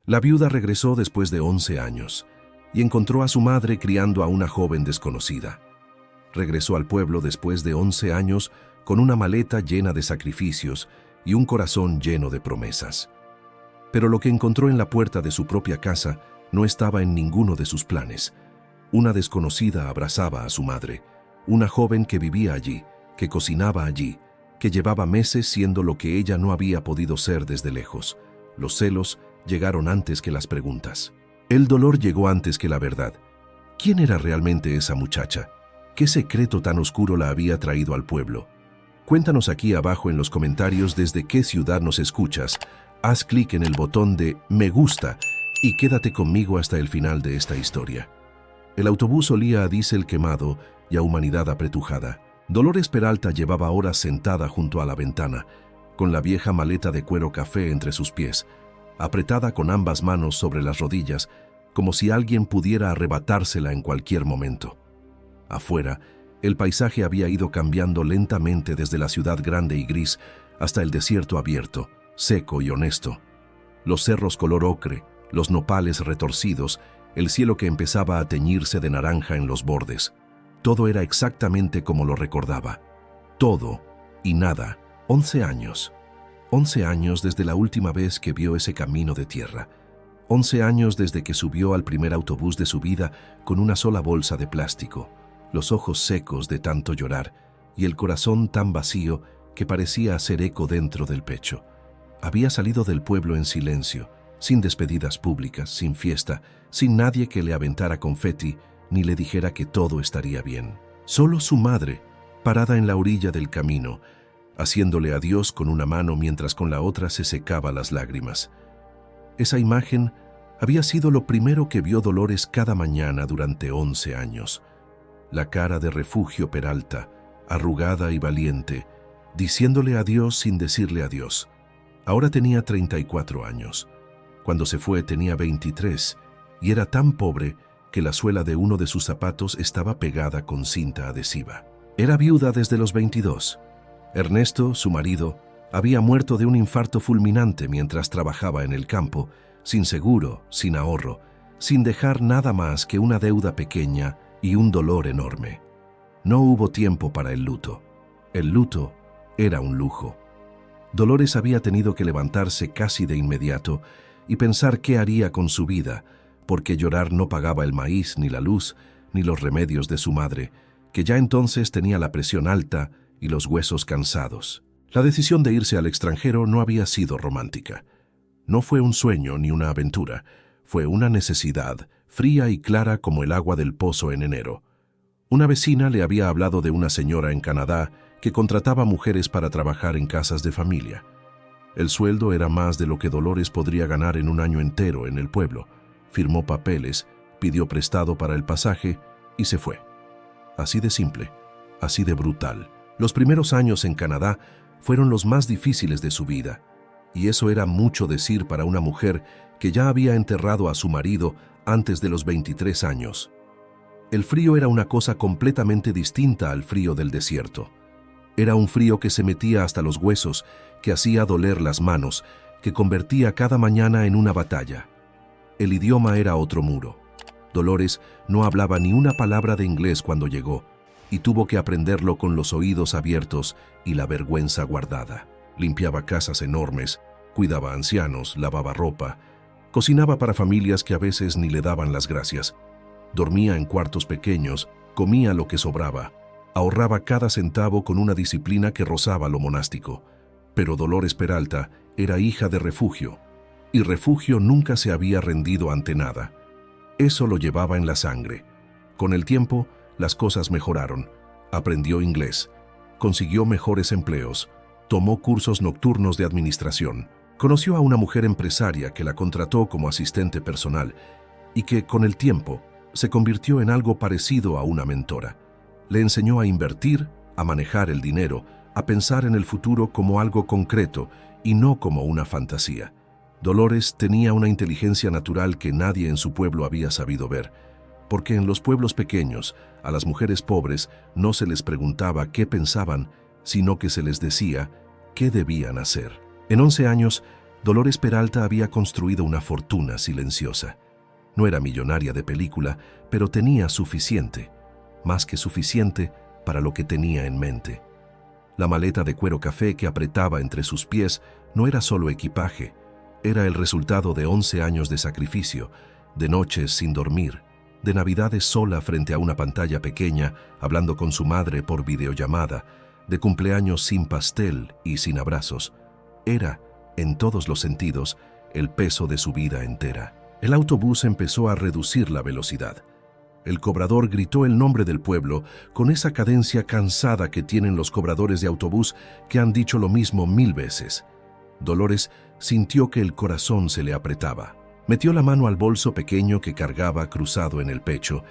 La viuda regresó después de 11 años y encontró a su madre criando a una joven desconocida. Regresó al pueblo después de 11 años con una maleta llena de sacrificios y un corazón lleno de promesas. Pero lo que encontró en la puerta de su propia casa no estaba en ninguno de sus planes. Una desconocida abrazaba a su madre, una joven que vivía allí, que cocinaba allí, que llevaba meses siendo lo que ella no había podido ser desde lejos. Los celos llegaron antes que las preguntas. El dolor llegó antes que la verdad. ¿Quién era realmente esa muchacha? ¿Qué secreto tan oscuro la había traído al pueblo? Cuéntanos aquí abajo en los comentarios desde qué ciudad nos escuchas. Haz clic en el botón de me gusta y quédate conmigo hasta el final de esta historia. El autobús olía a diésel quemado y a humanidad apretujada. Dolores Peralta llevaba horas sentada junto a la ventana, con la vieja maleta de cuero café entre sus pies, apretada con ambas manos sobre las rodillas, como si alguien pudiera arrebatársela en cualquier momento. Afuera, el paisaje había ido cambiando lentamente desde la ciudad grande y gris hasta el desierto abierto, seco y honesto. Los cerros color ocre, los nopales retorcidos, el cielo que empezaba a teñirse de naranja en los bordes. Todo era exactamente como lo recordaba. Todo y nada. 11 años. 11 años desde la última vez que vio ese camino de tierra. 11 años desde que subió al primer autobús de su vida con una sola bolsa de plástico, los ojos secos de tanto llorar y el corazón tan vacío que parecía hacer eco dentro del pecho. Había salido del pueblo en silencio, sin despedidas públicas, sin fiesta, sin nadie que le aventara confeti ni le dijera que todo estaría bien. Solo su madre, parada en la orilla del camino, haciéndole adiós con una mano mientras con la otra se secaba las lágrimas. Esa imagen había sido lo primero que vio Dolores cada mañana durante 11 años. La cara de Refugio Peralta, arrugada y valiente, diciéndole adiós sin decirle adiós. Ahora tenía 34 años. Cuando se fue tenía 23 y era tan pobre que la suela de uno de sus zapatos estaba pegada con cinta adhesiva. Era viuda desde los 22. Ernesto, su marido, había muerto de un infarto fulminante mientras trabajaba en el campo, sin seguro, sin ahorro, sin dejar nada más que una deuda pequeña y un dolor enorme. No hubo tiempo para el luto. El luto era un lujo. Dolores había tenido que levantarse casi de inmediato y pensar qué haría con su vida, porque llorar no pagaba el maíz, ni la luz, ni los remedios de su madre, que ya entonces tenía la presión alta y los huesos cansados. La decisión de irse al extranjero no había sido romántica. No fue un sueño ni una aventura, fue una necesidad, fría y clara como el agua del pozo en enero. Una vecina le había hablado de una señora en Canadá que contrataba mujeres para trabajar en casas de familia. El sueldo era más de lo que Dolores podría ganar en un año entero en el pueblo. Firmó papeles, pidió prestado para el pasaje y se fue. Así de simple, así de brutal. Los primeros años en Canadá fueron los más difíciles de su vida, y eso era mucho decir para una mujer que ya había enterrado a su marido antes de los 23 años. El frío era una cosa completamente distinta al frío del desierto. Era un frío que se metía hasta los huesos, que hacía doler las manos, que convertía cada mañana en una batalla. El idioma era otro muro. Dolores no hablaba ni una palabra de inglés cuando llegó, y tuvo que aprenderlo con los oídos abiertos y la vergüenza guardada. Limpiaba casas enormes, cuidaba ancianos, lavaba ropa, cocinaba para familias que a veces ni le daban las gracias, dormía en cuartos pequeños, comía lo que sobraba, ahorraba cada centavo con una disciplina que rozaba lo monástico. Pero Dolores Peralta era hija de Refugio, y Refugio nunca se había rendido ante nada. Eso lo llevaba en la sangre. Con el tiempo, las cosas mejoraron. Aprendió inglés, consiguió mejores empleos, tomó cursos nocturnos de administración, conoció a una mujer empresaria que la contrató como asistente personal y que, con el tiempo, se convirtió en algo parecido a una mentora. Le enseñó a invertir, a manejar el dinero, a pensar en el futuro como algo concreto y no como una fantasía. Dolores tenía una inteligencia natural que nadie en su pueblo había sabido ver, porque en los pueblos pequeños, a las mujeres pobres no se les preguntaba qué pensaban, sino que se les decía qué debían hacer. En 11 años, Dolores Peralta había construido una fortuna silenciosa. No era millonaria de película, pero tenía suficiente, más que suficiente, para lo que tenía en mente. La maleta de cuero café que apretaba entre sus pies no era solo equipaje, era el resultado de 11 años de sacrificio, de noches sin dormir, de navidades sola frente a una pantalla pequeña, hablando con su madre por videollamada, de cumpleaños sin pastel y sin abrazos. Era, en todos los sentidos, el peso de su vida entera. El autobús empezó a reducir la velocidad. El cobrador gritó el nombre del pueblo con esa cadencia cansada que tienen los cobradores de autobús que han dicho lo mismo 1000 veces. Dolores sintió que el corazón se le apretaba. Metió la mano al bolso pequeño que cargaba cruzado en el pecho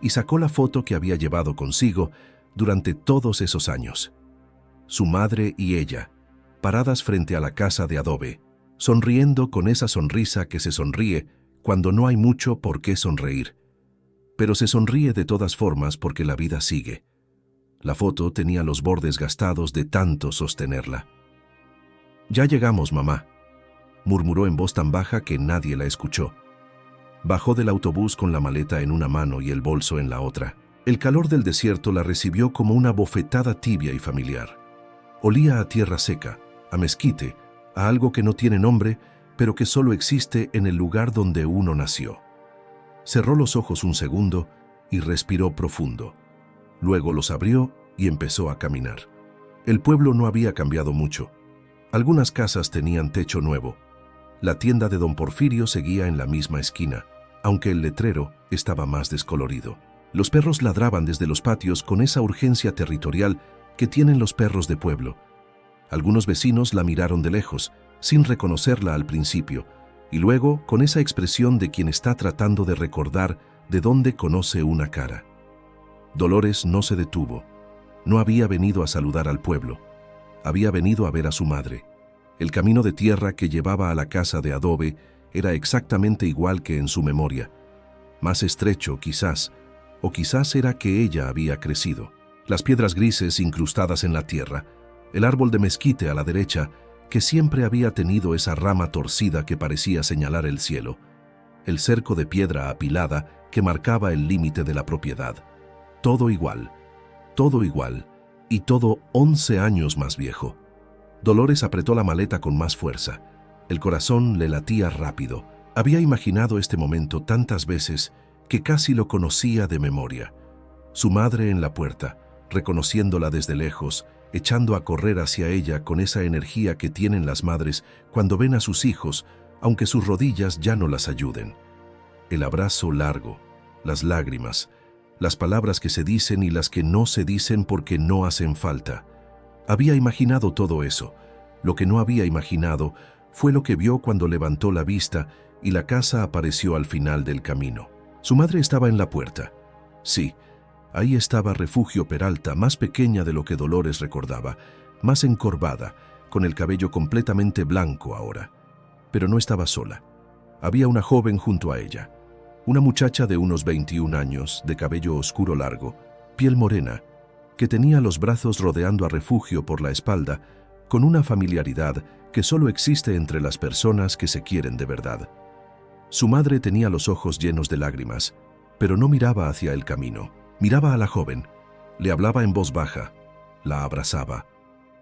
y sacó la foto que había llevado consigo durante todos esos años. Su madre y ella, paradas frente a la casa de adobe, sonriendo con esa sonrisa que se sonríe cuando no hay mucho por qué sonreír. Pero se sonríe de todas formas porque la vida sigue. La foto tenía los bordes gastados de tanto sostenerla. «Ya llegamos, mamá», murmuró en voz tan baja que nadie la escuchó. Bajó del autobús con la maleta en una mano y el bolso en la otra. El calor del desierto la recibió como una bofetada tibia y familiar. Olía a tierra seca, a mezquite, a algo que no tiene nombre, pero que solo existe en el lugar donde uno nació. Cerró los ojos un segundo y respiró profundo. Luego los abrió y empezó a caminar. El pueblo no había cambiado mucho. Algunas casas tenían techo nuevo. La tienda de don Porfirio seguía en la misma esquina, aunque el letrero estaba más descolorido. Los perros ladraban desde los patios con esa urgencia territorial que tienen los perros de pueblo. Algunos vecinos la miraron de lejos, sin reconocerla al principio, y luego con esa expresión de quien está tratando de recordar de dónde conoce una cara. Dolores no se detuvo. No había venido a saludar al pueblo. Había venido a ver a su madre. El camino de tierra que llevaba a la casa de adobe era exactamente igual que en su memoria. Más estrecho, quizás, o quizás era que ella había crecido. Las piedras grises incrustadas en la tierra, el árbol de mezquite a la derecha, que siempre había tenido esa rama torcida que parecía señalar el cielo, el cerco de piedra apilada que marcaba el límite de la propiedad. Todo igual, y todo 11 años más viejo. Dolores apretó la maleta con más fuerza. El corazón le latía rápido. Había imaginado este momento tantas veces que casi lo conocía de memoria. Su madre en la puerta, reconociéndola desde lejos, echando a correr hacia ella con esa energía que tienen las madres cuando ven a sus hijos, aunque sus rodillas ya no las ayuden. El abrazo largo, las lágrimas, las palabras que se dicen y las que no se dicen porque no hacen falta. Había imaginado todo eso. Lo que no había imaginado fue lo que vio cuando levantó la vista y la casa apareció al final del camino. Su madre estaba en la puerta. Sí, ahí estaba Refugio Peralta, más pequeña de lo que Dolores recordaba, más encorvada, con el cabello completamente blanco ahora. Pero no estaba sola. Había una joven junto a ella. Una muchacha de unos 21 años, de cabello oscuro largo, piel morena, que tenía los brazos rodeando a Refugio por la espalda, con una familiaridad que solo existe entre las personas que se quieren de verdad. Su madre tenía los ojos llenos de lágrimas, pero no miraba hacia el camino. Miraba a la joven, le hablaba en voz baja, la abrazaba.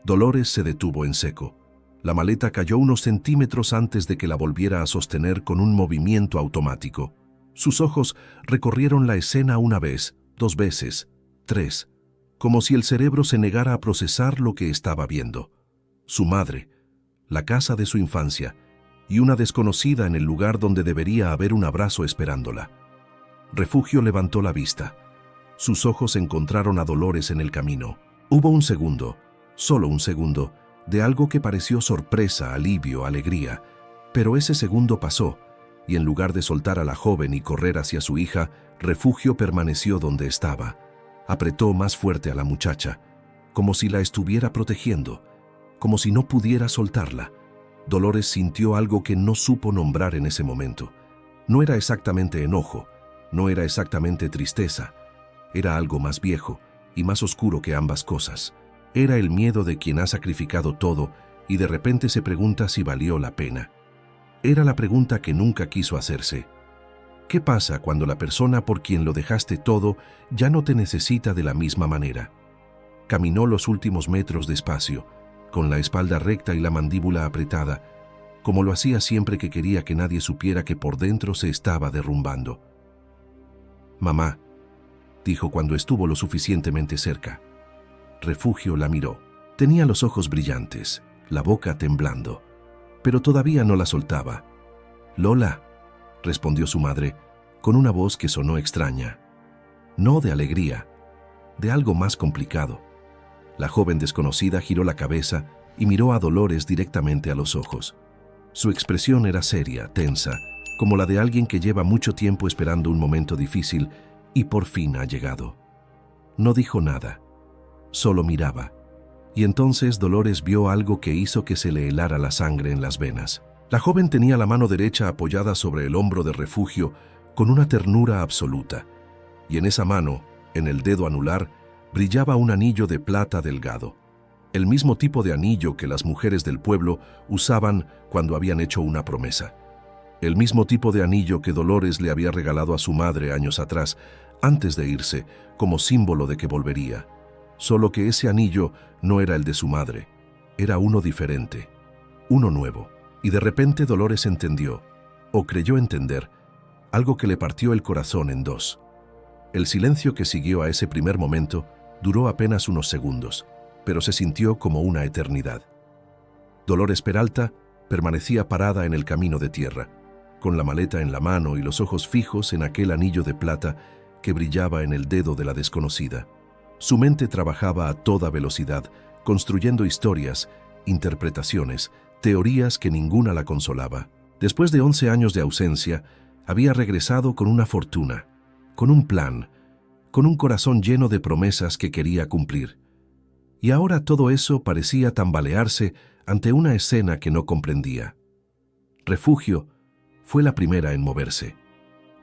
Dolores se detuvo en seco. La maleta cayó unos centímetros antes de que la volviera a sostener con un movimiento automático. Sus ojos recorrieron la escena una vez, 2 veces, 3, como si el cerebro se negara a procesar lo que estaba viendo. Su madre, la casa de su infancia, y una desconocida en el lugar donde debería haber un abrazo esperándola. Refugio levantó la vista. Sus ojos encontraron a Dolores en el camino. Hubo un segundo, solo un segundo, de algo que pareció sorpresa, alivio, alegría. Pero ese segundo pasó, y en lugar de soltar a la joven y correr hacia su hija, Refugio permaneció donde estaba. Apretó más fuerte a la muchacha, como si la estuviera protegiendo, como si no pudiera soltarla. Dolores sintió algo que no supo nombrar en ese momento. No era exactamente enojo, no era exactamente tristeza. Era algo más viejo y más oscuro que ambas cosas. Era el miedo de quien ha sacrificado todo y de repente se pregunta si valió la pena. Era la pregunta que nunca quiso hacerse. ¿Qué pasa cuando la persona por quien lo dejaste todo ya no te necesita de la misma manera? Caminó los últimos metros despacio, con la espalda recta y la mandíbula apretada, como lo hacía siempre que quería que nadie supiera que por dentro se estaba derrumbando. «Mamá», dijo cuando estuvo lo suficientemente cerca. Refugio la miró. Tenía los ojos brillantes, la boca temblando, pero todavía no la soltaba. «Lola», respondió su madre, con una voz que sonó extraña. No de alegría, de algo más complicado. La joven desconocida giró la cabeza y miró a Dolores directamente a los ojos. Su expresión era seria, tensa, como la de alguien que lleva mucho tiempo esperando un momento difícil y por fin ha llegado. No dijo nada, solo miraba. Y entonces Dolores vio algo que hizo que se le helara la sangre en las venas. La joven tenía la mano derecha apoyada sobre el hombro de Refugio con una ternura absoluta, y en esa mano, en el dedo anular, brillaba un anillo de plata delgado, el mismo tipo de anillo que las mujeres del pueblo usaban cuando habían hecho una promesa, el mismo tipo de anillo que Dolores le había regalado a su madre años atrás, antes de irse, como símbolo de que volvería. Solo que ese anillo no era el de su madre, era uno diferente, uno nuevo. Y de repente Dolores entendió, o creyó entender, algo que le partió el corazón en dos. El silencio que siguió a ese primer momento duró apenas unos segundos, pero se sintió como una eternidad. Dolores Peralta permanecía parada en el camino de tierra, con la maleta en la mano y los ojos fijos en aquel anillo de plata que brillaba en el dedo de la desconocida. Su mente trabajaba a toda velocidad, construyendo historias, interpretaciones, teorías que ninguna la consolaba. Después de 11 años de ausencia, había regresado con una fortuna, con un plan, con un corazón lleno de promesas que quería cumplir. Y ahora todo eso parecía tambalearse ante una escena que no comprendía. Refugio fue la primera en moverse.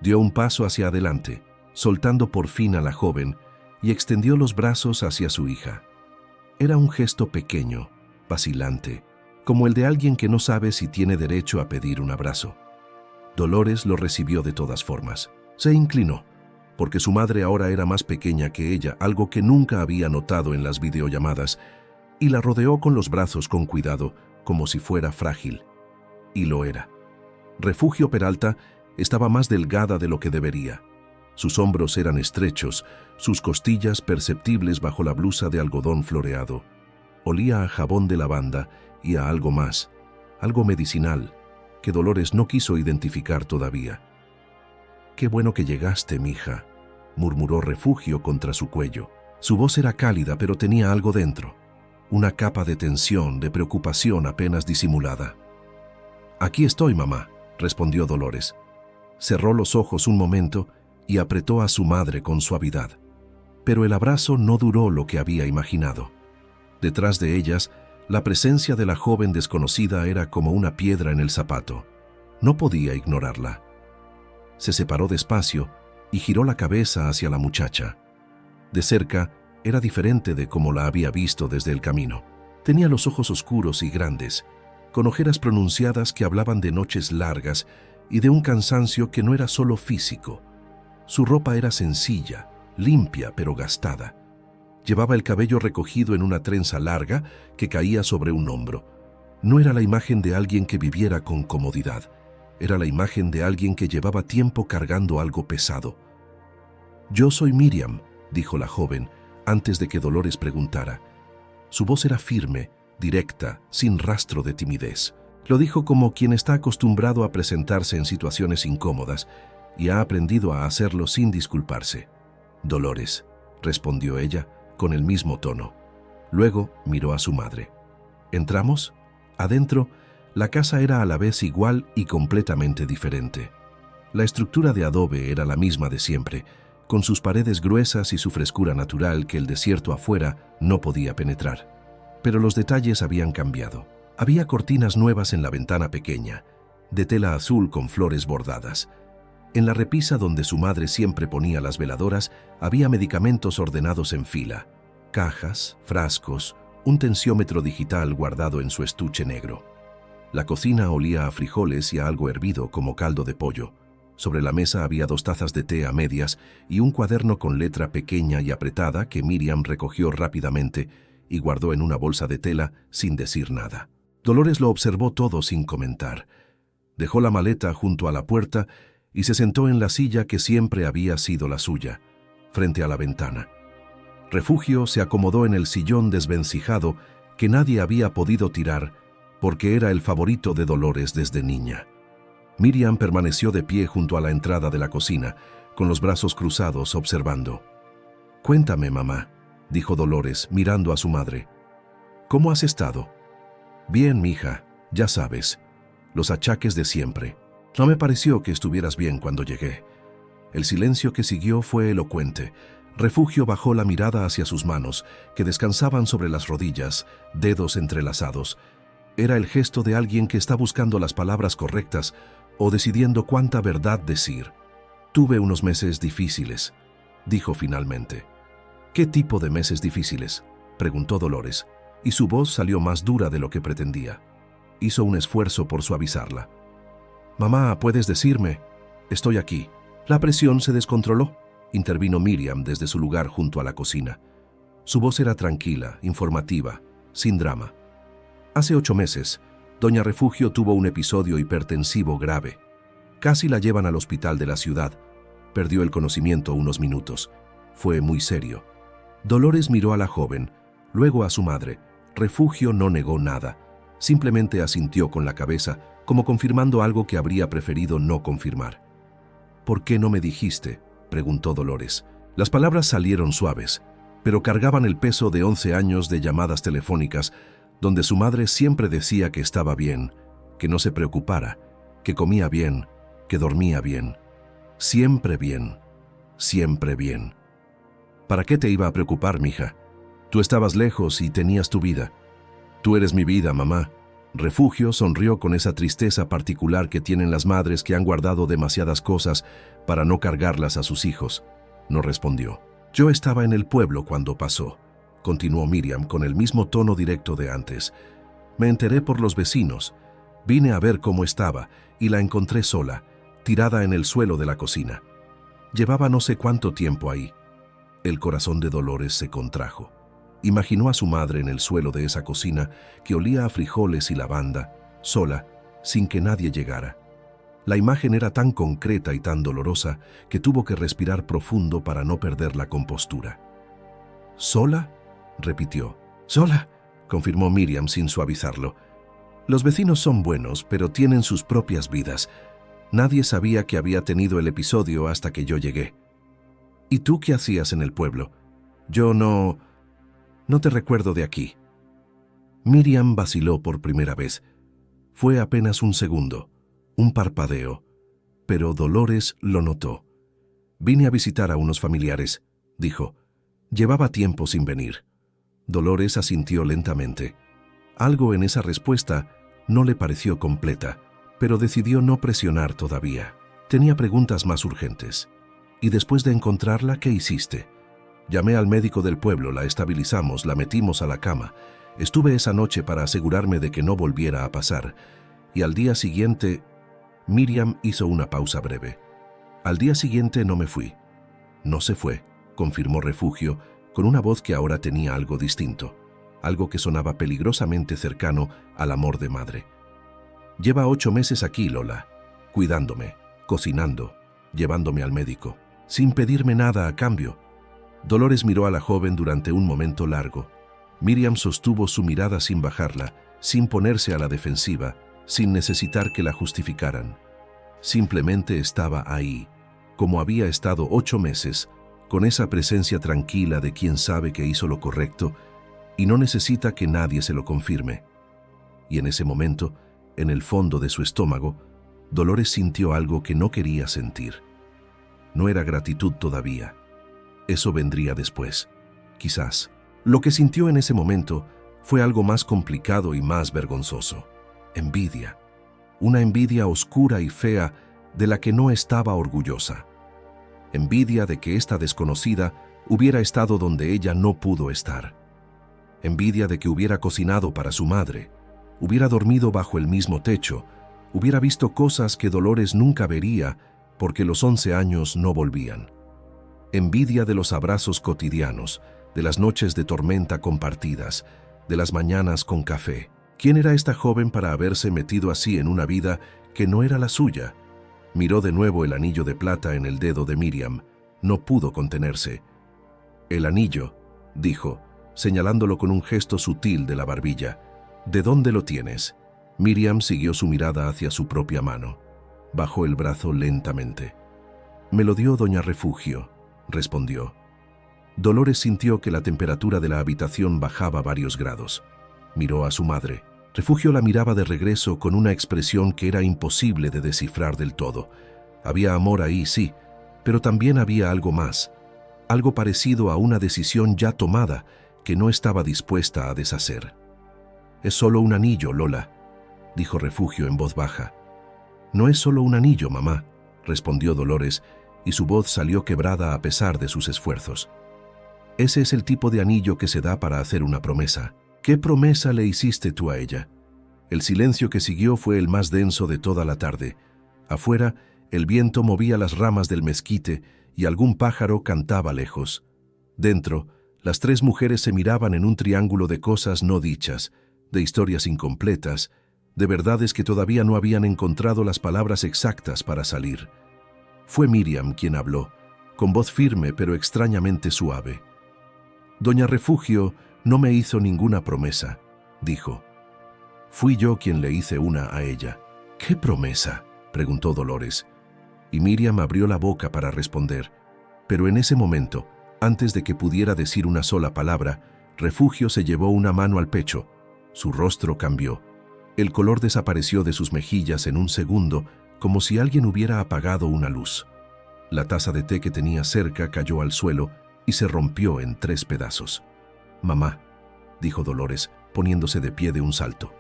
Dio un paso hacia adelante, soltando por fin a la joven, y extendió los brazos hacia su hija. Era un gesto pequeño, vacilante, como el de alguien que no sabe si tiene derecho a pedir un abrazo. Dolores lo recibió de todas formas. Se inclinó, porque su madre ahora era más pequeña que ella, algo que nunca había notado en las videollamadas, y la rodeó con los brazos con cuidado, como si fuera frágil. Y lo era. Refugio Peralta estaba más delgada de lo que debería. Sus hombros eran estrechos, sus costillas perceptibles bajo la blusa de algodón floreado. Olía a jabón de lavanda y a algo más, algo medicinal, que Dolores no quiso identificar todavía. «Qué bueno que llegaste, mija», murmuró Refugio contra su cuello. Su voz era cálida, pero tenía algo dentro, una capa de tensión, de preocupación apenas disimulada. «Aquí estoy, mamá», respondió Dolores. Cerró los ojos un momento y apretó a su madre con suavidad. Pero el abrazo no duró lo que había imaginado. Detrás de ellas, la presencia de la joven desconocida era como una piedra en el zapato. No podía ignorarla. Se separó despacio y giró la cabeza hacia la muchacha. De cerca, era diferente de como la había visto desde el camino. Tenía los ojos oscuros y grandes, con ojeras pronunciadas que hablaban de noches largas y de un cansancio que no era solo físico. Su ropa era sencilla, limpia pero gastada. Llevaba el cabello recogido en una trenza larga que caía sobre un hombro. No era la imagen de alguien que viviera con comodidad. Era la imagen de alguien que llevaba tiempo cargando algo pesado. «Yo soy Miriam», dijo la joven, antes de que Dolores preguntara. Su voz era firme, directa, sin rastro de timidez. Lo dijo como quien está acostumbrado a presentarse en situaciones incómodas y ha aprendido a hacerlo sin disculparse. «Dolores», respondió ella, con el mismo tono. Luego miró a su madre. ¿Entramos? Adentro, la casa era a la vez igual y completamente diferente. La estructura de adobe era la misma de siempre, con sus paredes gruesas y su frescura natural que el desierto afuera no podía penetrar. Pero los detalles habían cambiado. Había cortinas nuevas en la ventana pequeña, de tela azul con flores bordadas. En la repisa donde su madre siempre ponía las veladoras, había medicamentos ordenados en fila. Cajas, frascos, un tensiómetro digital guardado en su estuche negro. La cocina olía a frijoles y a algo hervido como caldo de pollo. Sobre la mesa había 2 tazas de té a medias y un cuaderno con letra pequeña y apretada que Miriam recogió rápidamente y guardó en una bolsa de tela sin decir nada. Dolores lo observó todo sin comentar. Dejó la maleta junto a la puerta y se sentó en la silla que siempre había sido la suya, frente a la ventana. Refugio se acomodó en el sillón desvencijado que nadie había podido tirar porque era el favorito de Dolores desde niña. Miriam permaneció de pie junto a la entrada de la cocina, con los brazos cruzados, observando. «Cuéntame, mamá», dijo Dolores, mirando a su madre. «¿Cómo has estado?» «Bien, mija, ya sabes, los achaques de siempre. No me pareció que estuvieras bien cuando llegué». El silencio que siguió fue elocuente. Refugio bajó la mirada hacia sus manos, que descansaban sobre las rodillas, dedos entrelazados. Era el gesto de alguien que está buscando las palabras correctas o decidiendo cuánta verdad decir. «Tuve unos meses difíciles», dijo finalmente. «¿Qué tipo de meses difíciles?», preguntó Dolores, y su voz salió más dura de lo que pretendía. Hizo un esfuerzo por suavizarla. «Mamá, ¿puedes decirme? Estoy aquí». «La presión se descontroló», intervino Miriam desde su lugar junto a la cocina. Su voz era tranquila, informativa, sin drama. «Hace 8 meses, doña Refugio tuvo un episodio hipertensivo grave. Casi la llevan al hospital de la ciudad. Perdió el conocimiento unos minutos. Fue muy serio». Dolores miró a la joven, luego a su madre. Refugio no negó nada. Simplemente asintió con la cabeza, como confirmando algo que habría preferido no confirmar. «¿Por qué no me dijiste?», preguntó Dolores. Las palabras salieron suaves, pero cargaban el peso de 11 años de llamadas telefónicas, donde su madre siempre decía que estaba bien, que no se preocupara, que comía bien, que dormía bien. Siempre bien, siempre bien. «¿Para qué te iba a preocupar, mija? Tú estabas lejos y tenías tu vida». «Tú eres mi vida, mamá». Refugio sonrió con esa tristeza particular que tienen las madres que han guardado demasiadas cosas para no cargarlas a sus hijos. No respondió. «Yo estaba en el pueblo cuando pasó», continuó Miriam con el mismo tono directo de antes. «Me enteré por los vecinos. Vine a ver cómo estaba y la encontré sola, tirada en el suelo de la cocina. Llevaba no sé cuánto tiempo ahí». El corazón de Dolores se contrajo. Imaginó a su madre en el suelo de esa cocina que olía a frijoles y lavanda, sola, sin que nadie llegara. La imagen era tan concreta y tan dolorosa que tuvo que respirar profundo para no perder la compostura. «¿Sola?», repitió. «Sola», confirmó Miriam sin suavizarlo. «Los vecinos son buenos, pero tienen sus propias vidas. Nadie sabía que había tenido el episodio hasta que yo llegué». «¿Y tú qué hacías en el pueblo?». «Yo no te recuerdo de aquí». Miriam vaciló por primera vez. Fue apenas un segundo, un parpadeo, pero Dolores lo notó. «Vine a visitar a unos familiares», dijo. «Llevaba tiempo sin venir». Dolores asintió lentamente. Algo en esa respuesta no le pareció completa, pero decidió no presionar todavía. Tenía preguntas más urgentes. «¿Y después de encontrarla, qué hiciste?». «Llamé al médico del pueblo, la estabilizamos, la metimos a la cama. Estuve esa noche para asegurarme de que no volviera a pasar. Y al día siguiente...». Miriam hizo una pausa breve. «Al día siguiente no me fui». «No se fue», confirmó Refugio, con una voz que ahora tenía algo distinto, algo que sonaba peligrosamente cercano al amor de madre. «Lleva 8 meses aquí, Lola, cuidándome, cocinando, llevándome al médico, sin pedirme nada a cambio». Dolores miró a la joven durante un momento largo. Miriam sostuvo su mirada sin bajarla, sin ponerse a la defensiva, sin necesitar que la justificaran. Simplemente estaba ahí, como había estado 8 meses, con esa presencia tranquila de quien sabe que hizo lo correcto y no necesita que nadie se lo confirme. Y en ese momento, en el fondo de su estómago, Dolores sintió algo que no quería sentir. No era gratitud todavía. Eso vendría después, quizás. Lo que sintió en ese momento fue algo más complicado y más vergonzoso. Envidia. Una envidia oscura y fea de la que no estaba orgullosa. Envidia de que esta desconocida hubiera estado donde ella no pudo estar. envidia de que hubiera cocinado para su madre, hubiera dormido bajo el mismo techo, hubiera visto cosas que Dolores nunca vería porque los 11 años no volvían. Envidia de los abrazos cotidianos, de las noches de tormenta compartidas, de las mañanas con café. ¿Quién era esta joven para haberse metido así en una vida que no era la suya? Miró de nuevo el anillo de plata en el dedo de Miriam. No pudo contenerse. «El anillo», dijo, señalándolo con un gesto sutil de la barbilla. «¿De dónde lo tienes?» Miriam siguió su mirada hacia su propia mano. Bajó el brazo lentamente. «Me lo dio doña Refugio», respondió. Dolores sintió que la temperatura de la habitación bajaba varios grados. Miró a su madre. Refugio la miraba de regreso con una expresión que era imposible de descifrar del todo. Había amor ahí, sí, pero también había algo más, algo parecido a una decisión ya tomada que no estaba dispuesta a deshacer. «Es solo un anillo, Lola», dijo Refugio en voz baja. «No es solo un anillo, mamá», respondió Dolores, y su voz salió quebrada a pesar de sus esfuerzos. «Ese es el tipo de anillo que se da para hacer una promesa». «¿Qué promesa le hiciste tú a ella?» El silencio que siguió fue el más denso de toda la tarde. Afuera, el viento movía las ramas del mezquite y algún pájaro cantaba lejos. Dentro, las tres mujeres se miraban en un triángulo de cosas no dichas, de historias incompletas, de verdades que todavía no habían encontrado las palabras exactas para salir. Fue Miriam quien habló, con voz firme pero extrañamente suave. «Doña Refugio no me hizo ninguna promesa», dijo. «Fui yo quien le hice una a ella». «¿Qué promesa?», preguntó Dolores. Y Miriam abrió la boca para responder. Pero en ese momento, antes de que pudiera decir una sola palabra, Refugio se llevó una mano al pecho. Su rostro cambió. El color desapareció de sus mejillas en un segundo, como si alguien hubiera apagado una luz. La taza de té que tenía cerca cayó al suelo y se rompió en 3 pedazos. «Mamá», dijo Dolores, poniéndose de pie de un salto.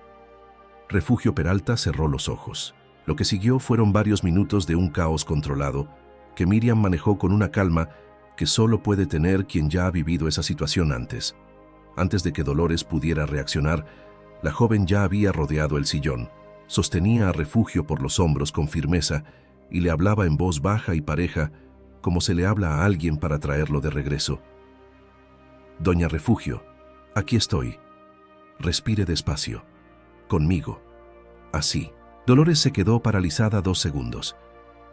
Refugio Peralta cerró los ojos. Lo que siguió fueron varios minutos de un caos controlado, que Miriam manejó con una calma que solo puede tener quien ya ha vivido esa situación antes. Antes de que Dolores pudiera reaccionar, la joven ya había rodeado el sillón, sostenía a Refugio por los hombros con firmeza y le hablaba en voz baja y pareja, como se le habla a alguien para traerlo de regreso. «Doña Refugio, aquí estoy. Respire despacio. Conmigo. Así». Dolores se quedó paralizada 2 segundos.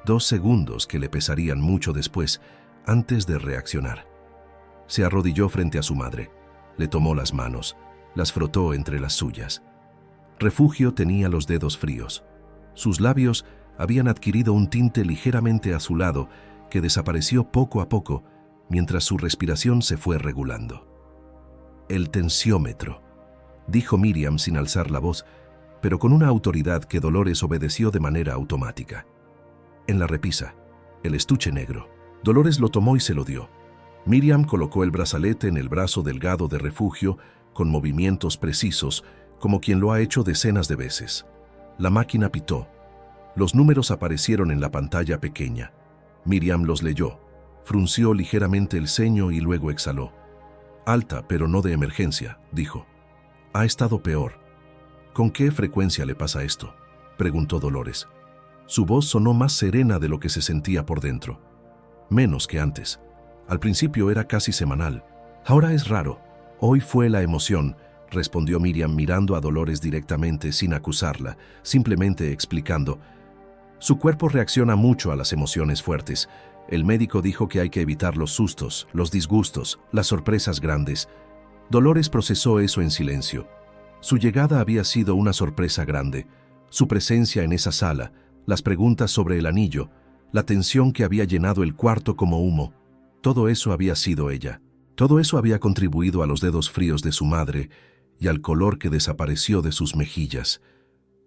2 segundos que le pesarían mucho después, antes de reaccionar. Se arrodilló frente a su madre. Le tomó las manos, las frotó entre las suyas. Refugio tenía los dedos fríos. Sus labios habían adquirido un tinte ligeramente azulado que desapareció poco a poco mientras su respiración se fue regulando. «El tensiómetro», dijo Miriam sin alzar la voz, pero con una autoridad que Dolores obedeció de manera automática. En la repisa, el estuche negro. Dolores lo tomó y se lo dio. Miriam colocó el brazalete en el brazo delgado de Refugio con movimientos precisos, como quien lo ha hecho decenas de veces. La máquina pitó. Los números aparecieron en la pantalla pequeña. Miriam los leyó, frunció ligeramente el ceño y luego exhaló. «Alta, pero no de emergencia», dijo. «Ha estado peor». «¿Con qué frecuencia le pasa esto?», preguntó Dolores. Su voz sonó más serena de lo que se sentía por dentro. «Menos que antes. Al principio era casi semanal. Ahora es raro. Hoy fue la emoción», respondió Miriam mirando a Dolores directamente sin acusarla, simplemente explicando. «Su cuerpo reacciona mucho a las emociones fuertes. El médico dijo que hay que evitar los sustos, los disgustos, las sorpresas grandes». Dolores procesó eso en silencio. Su llegada había sido una sorpresa grande. Su presencia en esa sala, las preguntas sobre el anillo, la tensión que había llenado el cuarto como humo. Todo eso había sido ella. Todo eso había contribuido a los dedos fríos de su madre y al color que desapareció de sus mejillas.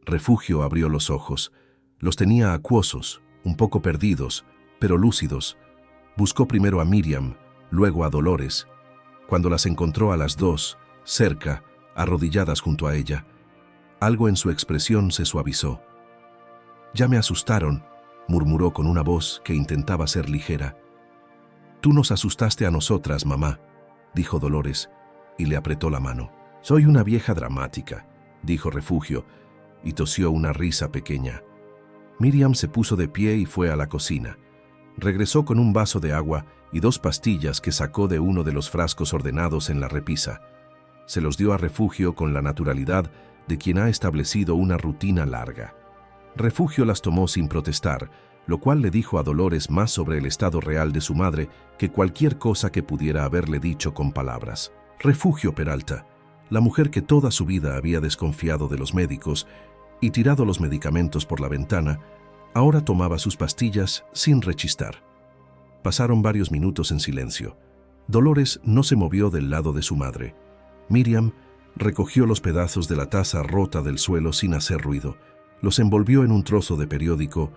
Refugio abrió los ojos. Los tenía acuosos, un poco perdidos, pero lúcidos. Buscó primero a Miriam, luego a Dolores. Cuando las encontró a las dos, cerca, arrodilladas junto a ella, algo en su expresión se suavizó. «Ya me asustaron», murmuró con una voz que intentaba ser ligera. «Tú nos asustaste a nosotras, mamá», dijo Dolores, y le apretó la mano. Soy una vieja dramática, dijo Refugio, y tosió una risa pequeña. Miriam se puso de pie y fue a la cocina. Regresó con un vaso de agua y 2 pastillas que sacó de uno de los frascos ordenados en la repisa. Se los dio a Refugio con la naturalidad de quien ha establecido una rutina larga. Refugio las tomó sin protestar, lo cual le dijo a Dolores más sobre el estado real de su madre que cualquier cosa que pudiera haberle dicho con palabras. Refugio Peralta, la mujer que toda su vida había desconfiado de los médicos y tirado los medicamentos por la ventana, ahora tomaba sus pastillas sin rechistar. Pasaron varios minutos en silencio. Dolores no se movió del lado de su madre. Miriam recogió los pedazos de la taza rota del suelo sin hacer ruido, los envolvió en un trozo de periódico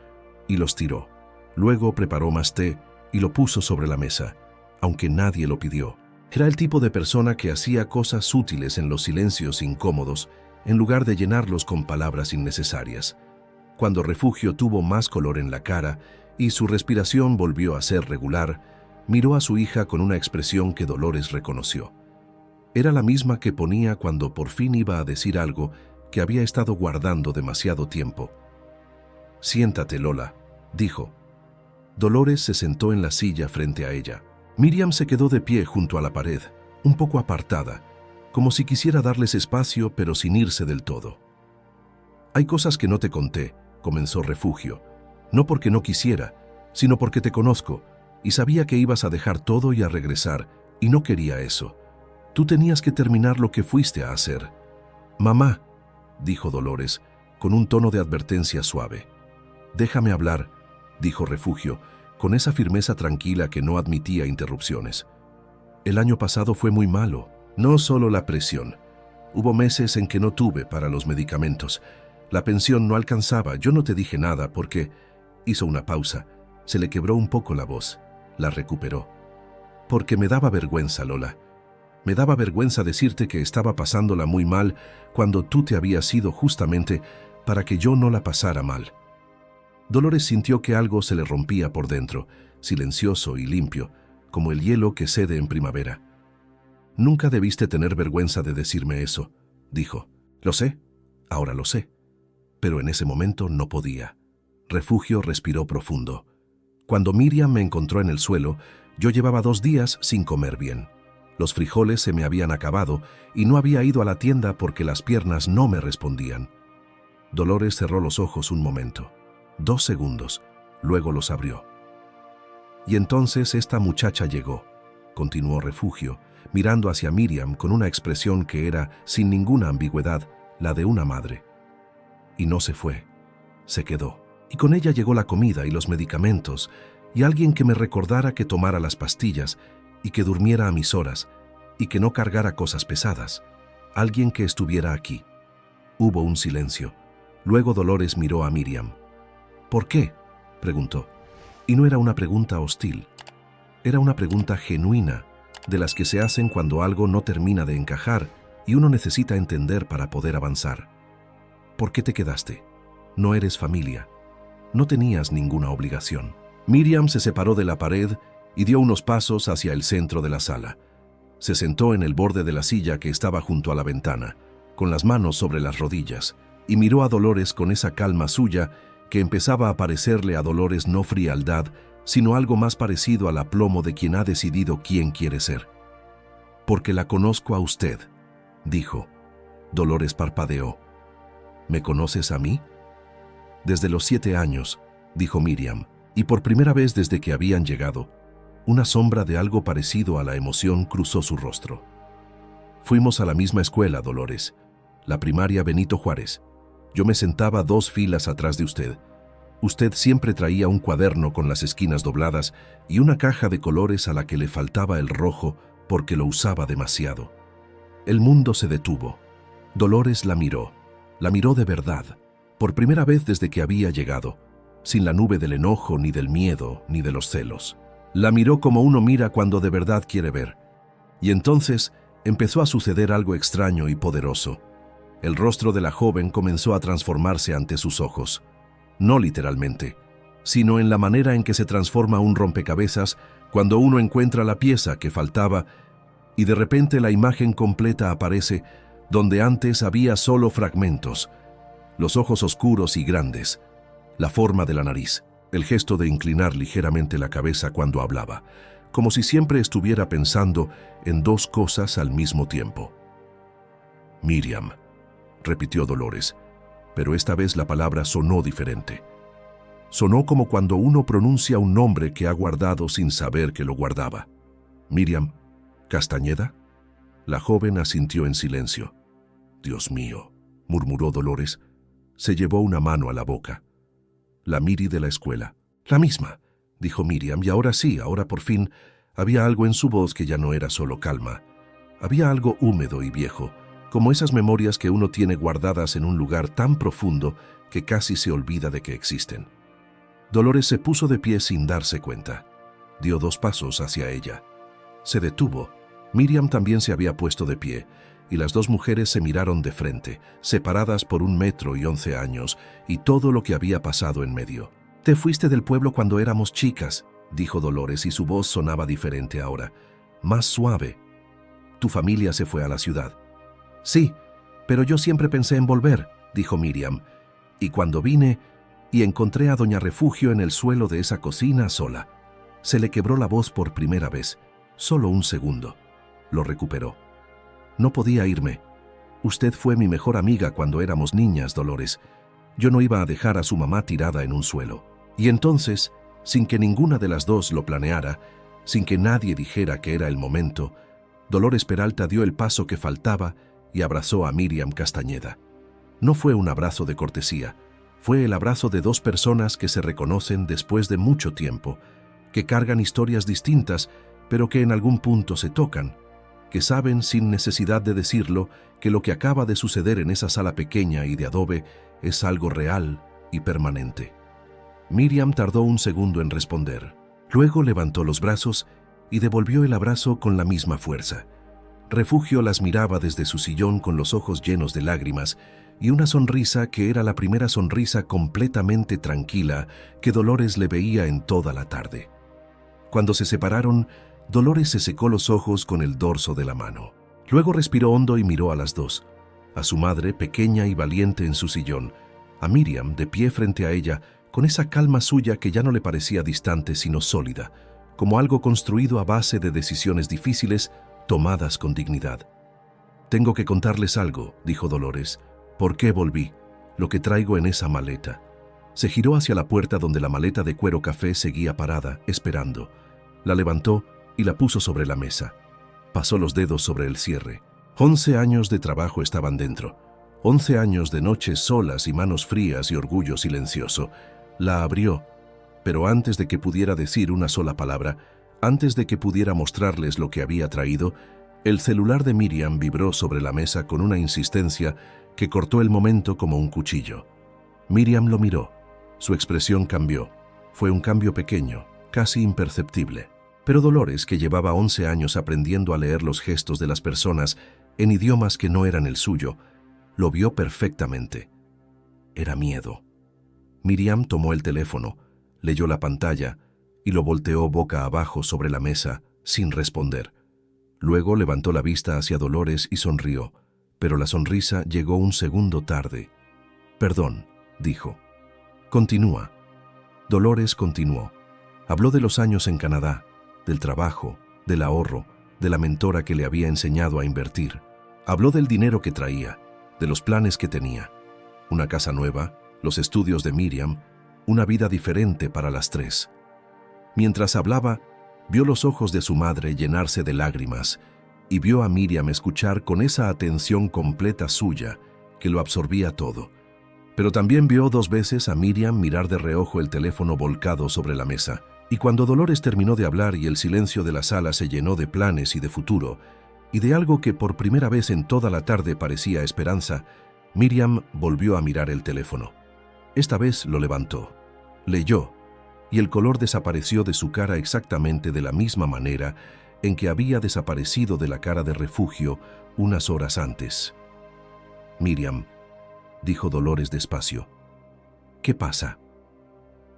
y los tiró. Luego preparó más té y lo puso sobre la mesa, aunque nadie lo pidió. Era el tipo de persona que hacía cosas útiles en los silencios incómodos, en lugar de llenarlos con palabras innecesarias. Cuando Refugio tuvo más color en la cara y su respiración volvió a ser regular, miró a su hija con una expresión que Dolores reconoció. Era la misma que ponía cuando por fin iba a decir algo que había estado guardando demasiado tiempo. «Siéntate, Lola», dijo. Dolores se sentó en la silla frente a ella. Miriam se quedó de pie junto a la pared, un poco apartada, como si quisiera darles espacio, pero sin irse del todo. «Hay cosas que no te conté», comenzó Refugio, «no porque no quisiera, sino porque te conozco, y sabía que ibas a dejar todo y a regresar, y no quería eso. Tú tenías que terminar lo que fuiste a hacer». «Mamá», dijo Dolores, con un tono de advertencia suave. «Déjame hablar», dijo Refugio, con esa firmeza tranquila que no admitía interrupciones. «El año pasado fue muy malo, no solo la presión. Hubo meses en que no tuve para los medicamentos. La pensión no alcanzaba, yo no te dije nada porque...» Hizo una pausa, se le quebró un poco la voz, la recuperó. «Porque me daba vergüenza, Lola. Me daba vergüenza decirte que estaba pasándola muy mal cuando tú te habías ido justamente para que yo no la pasara mal». Dolores sintió que algo se le rompía por dentro, silencioso y limpio, como el hielo que cede en primavera. «Nunca debiste tener vergüenza de decirme eso», dijo. «Lo sé, ahora lo sé». Pero en ese momento no podía. Refugio respiró profundo. «Cuando Miriam me encontró en el suelo, yo llevaba 2 días sin comer bien. Los frijoles se me habían acabado y no había ido a la tienda porque las piernas no me respondían». Dolores cerró los ojos un momento. 2 segundos, luego los abrió. «Y entonces esta muchacha llegó», continuó Refugio, mirando hacia Miriam con una expresión que era, sin ninguna ambigüedad, la de una madre. «Y no se fue, se quedó. Y con ella llegó la comida y los medicamentos, y alguien que me recordara que tomara las pastillas, y que durmiera a mis horas, y que no cargara cosas pesadas. Alguien que estuviera aquí». Hubo un silencio. Luego Dolores miró a Miriam. «¿Por qué?», preguntó. Y no era una pregunta hostil. Era una pregunta genuina, de las que se hacen cuando algo no termina de encajar y uno necesita entender para poder avanzar. «¿Por qué te quedaste? No eres familia. No tenías ninguna obligación». Miriam se separó de la pared y dio unos pasos hacia el centro de la sala. Se sentó en el borde de la silla que estaba junto a la ventana, con las manos sobre las rodillas, y miró a Dolores con esa calma suya que empezaba a parecerle a Dolores no frialdad, sino algo más parecido al aplomo de quien ha decidido quién quiere ser. «Porque la conozco a usted», dijo. Dolores parpadeó. «¿Me conoces a mí?». «Desde los 7 años», dijo Miriam, y por primera vez desde que habían llegado, una sombra de algo parecido a la emoción cruzó su rostro. «Fuimos a la misma escuela, Dolores, la primaria Benito Juárez. Yo me sentaba 2 filas atrás de usted. Usted siempre traía un cuaderno con las esquinas dobladas y una caja de colores a la que le faltaba el rojo porque lo usaba demasiado». El mundo se detuvo. Dolores la miró de verdad, por primera vez desde que había llegado, sin la nube del enojo, ni del miedo, ni de los celos. La miró como uno mira cuando de verdad quiere ver. Y entonces empezó a suceder algo extraño y poderoso. El rostro de la joven comenzó a transformarse ante sus ojos. No literalmente, sino en la manera en que se transforma un rompecabezas cuando uno encuentra la pieza que faltaba y de repente la imagen completa aparece donde antes había solo fragmentos, los ojos oscuros y grandes, la forma de la nariz, el gesto de inclinar ligeramente la cabeza cuando hablaba, como si siempre estuviera pensando en dos cosas al mismo tiempo. Miriam, repitió Dolores, pero esta vez la palabra sonó diferente. Sonó como cuando uno pronuncia un nombre que ha guardado sin saber que lo guardaba. Miriam, ¿Castañeda? La joven asintió en silencio. Dios mío, murmuró Dolores. Se llevó una mano a la boca. La Miri de la escuela. La misma, dijo Miriam, y ahora sí, ahora por fin, había algo en su voz que ya no era solo calma. Había algo húmedo y viejo, como esas memorias que uno tiene guardadas en un lugar tan profundo que casi se olvida de que existen. Dolores se puso de pie sin darse cuenta. Dio 2 pasos hacia ella. Se detuvo. Miriam también se había puesto de pie, y las 2 mujeres se miraron de frente, separadas por 1 metro y 11 años, y todo lo que había pasado en medio. «Te fuiste del pueblo cuando éramos chicas», dijo Dolores, y su voz sonaba diferente ahora, más suave. «Tu familia se fue a la ciudad». «Sí, pero yo siempre pensé en volver», dijo Miriam, «y cuando vine y encontré a Doña Refugio en el suelo de esa cocina sola». Se le quebró la voz por primera vez, solo 1 segundo. Lo recuperó. «No podía irme. Usted fue mi mejor amiga cuando éramos niñas, Dolores. Yo no iba a dejar a su mamá tirada en un suelo». Y entonces, sin que ninguna de las 2 lo planeara, sin que nadie dijera que era el momento, Dolores Peralta dio el paso que faltaba y abrazó a Miriam Castañeda. No fue un abrazo de cortesía, fue el abrazo de 2 personas que se reconocen después de mucho tiempo, que cargan historias distintas, pero que en algún punto se tocan, que saben sin necesidad de decirlo que lo que acaba de suceder en esa sala pequeña y de adobe es algo real y permanente. Miriam tardó 1 segundo en responder. Luego levantó los brazos y devolvió el abrazo con la misma fuerza. Refugio las miraba desde su sillón con los ojos llenos de lágrimas y una sonrisa que era la primera sonrisa completamente tranquila que Dolores le veía en toda la tarde. Cuando se separaron, Dolores se secó los ojos con el dorso de la mano. Luego respiró hondo y miró a las 2, a su madre pequeña y valiente en su sillón, a Miriam de pie frente a ella, con esa calma suya que ya no le parecía distante sino sólida, como algo construido a base de decisiones difíciles tomadas con dignidad. «Tengo que contarles algo», dijo Dolores. «¿Por qué volví? Lo que traigo en esa maleta». Se giró hacia la puerta donde la maleta de cuero café seguía parada, esperando. La levantó y la puso sobre la mesa. Pasó los dedos sobre el cierre. 11 años de trabajo estaban dentro. 11 años de noches solas y manos frías y orgullo silencioso. La abrió, pero antes de que pudiera decir una sola palabra, antes de que pudiera mostrarles lo que había traído, el celular de Miriam vibró sobre la mesa con una insistencia que cortó el momento como un cuchillo. Miriam lo miró. Su expresión cambió. Fue un cambio pequeño, casi imperceptible. Pero Dolores, que llevaba 11 años aprendiendo a leer los gestos de las personas en idiomas que no eran el suyo, lo vio perfectamente. Era miedo. Miriam tomó el teléfono, leyó la pantalla y lo volteó boca abajo sobre la mesa, sin responder. Luego levantó la vista hacia Dolores y sonrió, pero la sonrisa llegó 1 segundo tarde. «Perdón», dijo. «Continúa». Dolores continuó. Habló de los años en Canadá, del trabajo, del ahorro, de la mentora que le había enseñado a invertir. Habló del dinero que traía, de los planes que tenía. Una casa nueva, los estudios de Miriam, una vida diferente para las 3. Mientras hablaba, vio los ojos de su madre llenarse de lágrimas y vio a Miriam escuchar con esa atención completa suya que lo absorbía todo. Pero también vio 2 veces a Miriam mirar de reojo el teléfono volcado sobre la mesa. Y cuando Dolores terminó de hablar y el silencio de la sala se llenó de planes y de futuro, y de algo que por primera vez en toda la tarde parecía esperanza, Miriam volvió a mirar el teléfono. Esta vez lo levantó, leyó, y el color desapareció de su cara exactamente de la misma manera en que había desaparecido de la cara de Refugio unas horas antes. «Miriam», dijo Dolores despacio, «¿qué pasa?».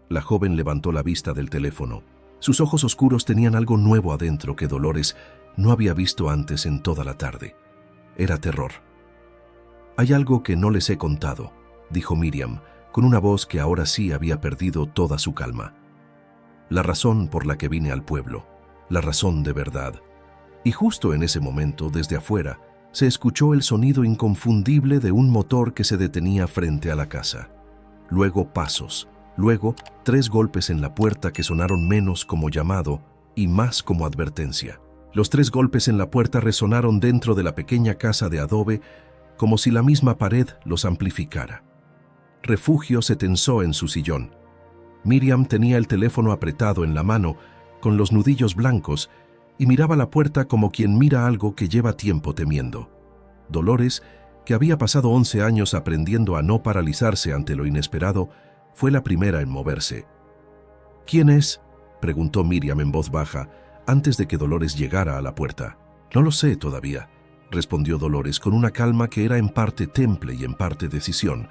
La joven levantó la vista del teléfono. Sus ojos oscuros tenían algo nuevo adentro que Dolores no había visto antes en toda la tarde. Era terror. Hay algo que no les he contado, dijo Miriam, con una voz que ahora sí había perdido toda su calma. La razón por la que vine al pueblo, la razón de verdad. Y justo en ese momento, desde afuera, se escuchó el sonido inconfundible de un motor que se detenía frente a la casa. Luego pasos, luego 3 golpes en la puerta que sonaron menos como llamado y más como advertencia. Los 3 golpes en la puerta resonaron dentro de la pequeña casa de adobe como si la misma pared los amplificara. Refugio se tensó en su sillón. Miriam tenía el teléfono apretado en la mano, con los nudillos blancos, y miraba la puerta como quien mira algo que lleva tiempo temiendo. Dolores, que había pasado 11 años aprendiendo a no paralizarse ante lo inesperado, fue la primera en moverse. «¿Quién es?», preguntó Miriam en voz baja, antes de que Dolores llegara a la puerta. «No lo sé todavía», respondió Dolores con una calma que era en parte temple y en parte decisión.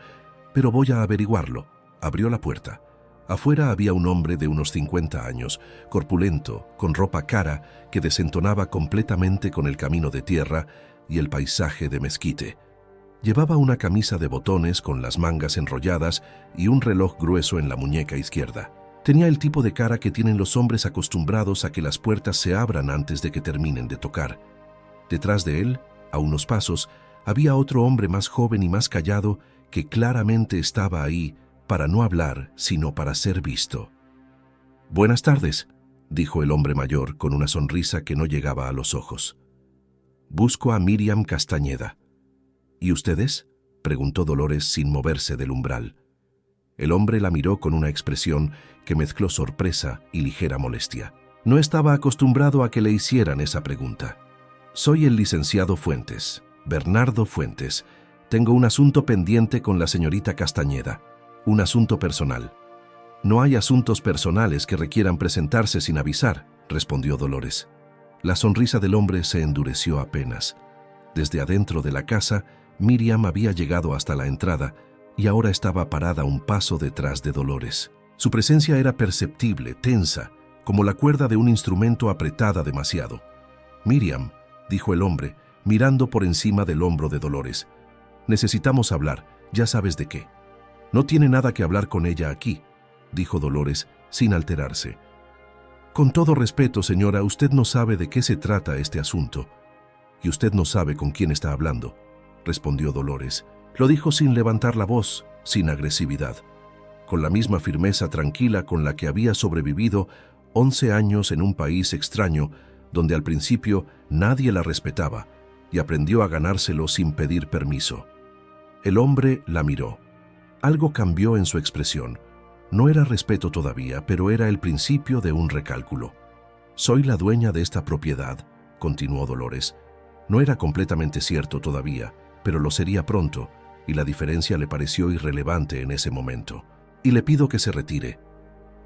«Pero voy a averiguarlo». Abrió la puerta. Afuera había un hombre de unos 50 años, corpulento, con ropa cara, que desentonaba completamente con el camino de tierra y el paisaje de mezquite. Llevaba una camisa de botones con las mangas enrolladas y un reloj grueso en la muñeca izquierda. Tenía el tipo de cara que tienen los hombres acostumbrados a que las puertas se abran antes de que terminen de tocar. Detrás de él, a unos pasos, había otro hombre más joven y más callado que claramente estaba ahí para no hablar, sino para ser visto. «Buenas tardes», dijo el hombre mayor con una sonrisa que no llegaba a los ojos. «Busco a Miriam Castañeda». «¿Y ustedes?», preguntó Dolores sin moverse del umbral. El hombre la miró con una expresión que mezcló sorpresa y ligera molestia. No estaba acostumbrado a que le hicieran esa pregunta. «Soy el licenciado Fuentes, Bernardo Fuentes. Tengo un asunto pendiente con la señorita Castañeda. Un asunto personal». «No hay asuntos personales que requieran presentarse sin avisar», respondió Dolores. La sonrisa del hombre se endureció apenas. Desde adentro de la casa, Miriam había llegado hasta la entrada y ahora estaba parada un paso detrás de Dolores. Su presencia era perceptible, tensa, como la cuerda de un instrumento apretada demasiado. «Miriam», dijo el hombre, mirando por encima del hombro de Dolores. «Necesitamos hablar, ya sabes de qué». «No tiene nada que hablar con ella aquí», dijo Dolores, sin alterarse. «Con todo respeto, señora, usted no sabe de qué se trata este asunto. Y usted no sabe con quién está hablando», respondió Dolores. Lo dijo sin levantar la voz, sin agresividad, con la misma firmeza tranquila con la que había sobrevivido 11 años en un país extraño, donde al principio nadie la respetaba, y aprendió a ganárselo sin pedir permiso. El hombre la miró. Algo cambió en su expresión. No era respeto todavía, pero era el principio de un recálculo. «Soy la dueña de esta propiedad», continuó Dolores. No era completamente cierto todavía, pero lo sería pronto, y la diferencia le pareció irrelevante en ese momento. «Y le pido que se retire.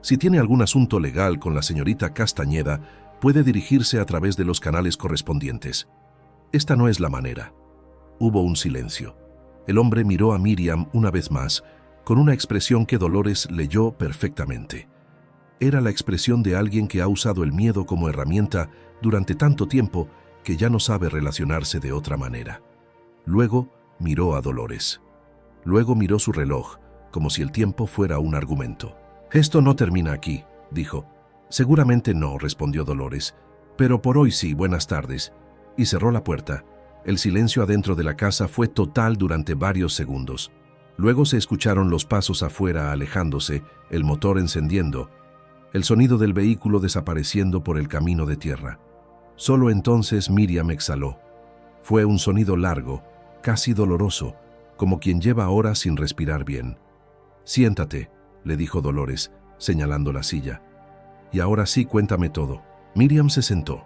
Si tiene algún asunto legal con la señorita Castañeda, puede dirigirse a través de los canales correspondientes. Esta no es la manera». Hubo un silencio. El hombre miró a Miriam una vez más, con una expresión que Dolores leyó perfectamente. Era la expresión de alguien que ha usado el miedo como herramienta durante tanto tiempo que ya no sabe relacionarse de otra manera. Luego miró a Dolores. Luego miró su reloj, como si el tiempo fuera un argumento. «Esto no termina aquí», dijo. «Seguramente no», respondió Dolores. «Pero por hoy sí, buenas tardes». Y cerró la puerta. El silencio adentro de la casa fue total durante varios segundos. Luego se escucharon los pasos afuera alejándose, el motor encendiendo, el sonido del vehículo desapareciendo por el camino de tierra. Solo entonces Miriam exhaló. Fue un sonido largo, casi doloroso, como quien lleva horas sin respirar bien. «Siéntate», le dijo Dolores, señalando la silla. «Y ahora sí, cuéntame todo». Miriam se sentó.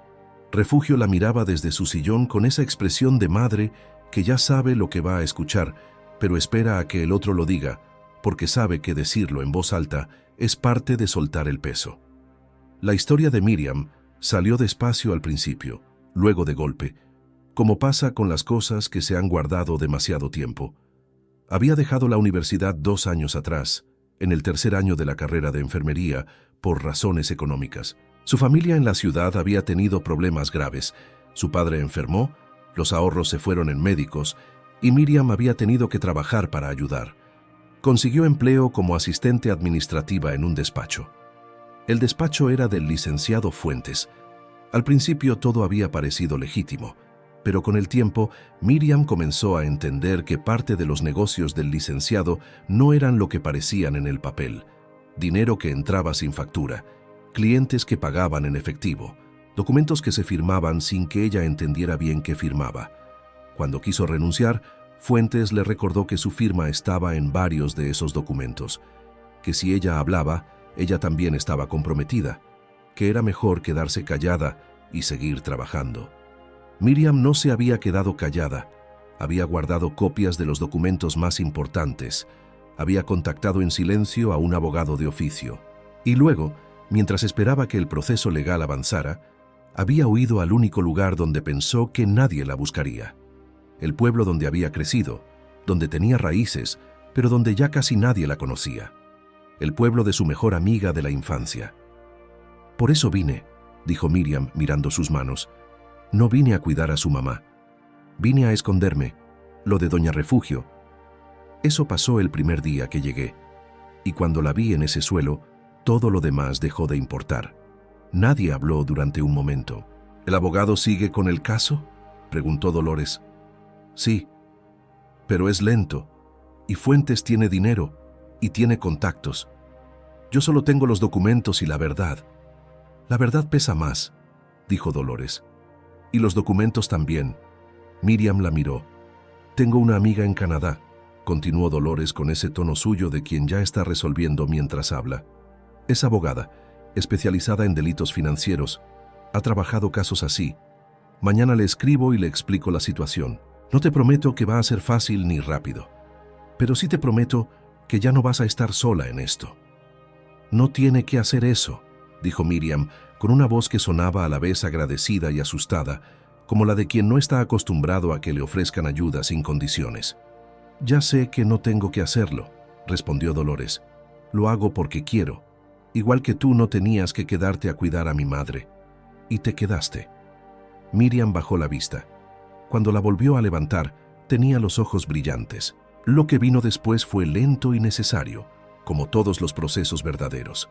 Refugio la miraba desde su sillón con esa expresión de madre que ya sabe lo que va a escuchar, pero espera a que el otro lo diga, porque sabe que decirlo en voz alta es parte de soltar el peso. La historia de Miriam salió despacio al principio, luego de golpe, como pasa con las cosas que se han guardado demasiado tiempo. Había dejado la universidad 2 años atrás, en el tercer año de la carrera de enfermería, por razones económicas. Su familia en la ciudad había tenido problemas graves. Su padre enfermó, los ahorros se fueron en médicos, y Miriam había tenido que trabajar para ayudar. Consiguió empleo como asistente administrativa en un despacho. El despacho era del licenciado Fuentes. Al principio todo había parecido legítimo, pero con el tiempo Miriam comenzó a entender que parte de los negocios del licenciado no eran lo que parecían en el papel. Dinero que entraba sin factura, clientes que pagaban en efectivo, documentos que se firmaban sin que ella entendiera bien qué firmaba. Cuando quiso renunciar, Fuentes le recordó que su firma estaba en varios de esos documentos, que si ella hablaba, ella también estaba comprometida, que era mejor quedarse callada y seguir trabajando. Miriam no se había quedado callada, había guardado copias de los documentos más importantes, había contactado en silencio a un abogado de oficio, y luego, mientras esperaba que el proceso legal avanzara, había huido al único lugar donde pensó que nadie la buscaría. El pueblo donde había crecido, donde tenía raíces, pero donde ya casi nadie la conocía. El pueblo de su mejor amiga de la infancia. «Por eso vine», dijo Miriam mirando sus manos. «No vine a cuidar a su mamá. Vine a esconderme, lo de Doña Refugio». Eso pasó el primer día que llegué, y cuando la vi en ese suelo, todo lo demás dejó de importar. Nadie habló durante un momento. «¿El abogado sigue con el caso?», preguntó Dolores. «Sí, pero es lento, y Fuentes tiene dinero y tiene contactos. Yo solo tengo los documentos y la verdad. La verdad pesa más», dijo Dolores. «Y los documentos también». Miriam la miró. «Tengo una amiga en Canadá», continuó Dolores con ese tono suyo de quien ya está resolviendo mientras habla. «Es abogada, especializada en delitos financieros. Ha trabajado casos así. Mañana le escribo y le explico la situación. No te prometo que va a ser fácil ni rápido, pero sí te prometo que ya no vas a estar sola en esto». «No tiene que hacer eso», dijo Miriam, con una voz que sonaba a la vez agradecida y asustada, como la de quien no está acostumbrado a que le ofrezcan ayuda sin condiciones. «Ya sé que no tengo que hacerlo», respondió Dolores. «Lo hago porque quiero. Igual que tú no tenías que quedarte a cuidar a mi madre. Y te quedaste». Miriam bajó la vista. Cuando la volvió a levantar, tenía los ojos brillantes. Lo que vino después fue lento y necesario, como todos los procesos verdaderos.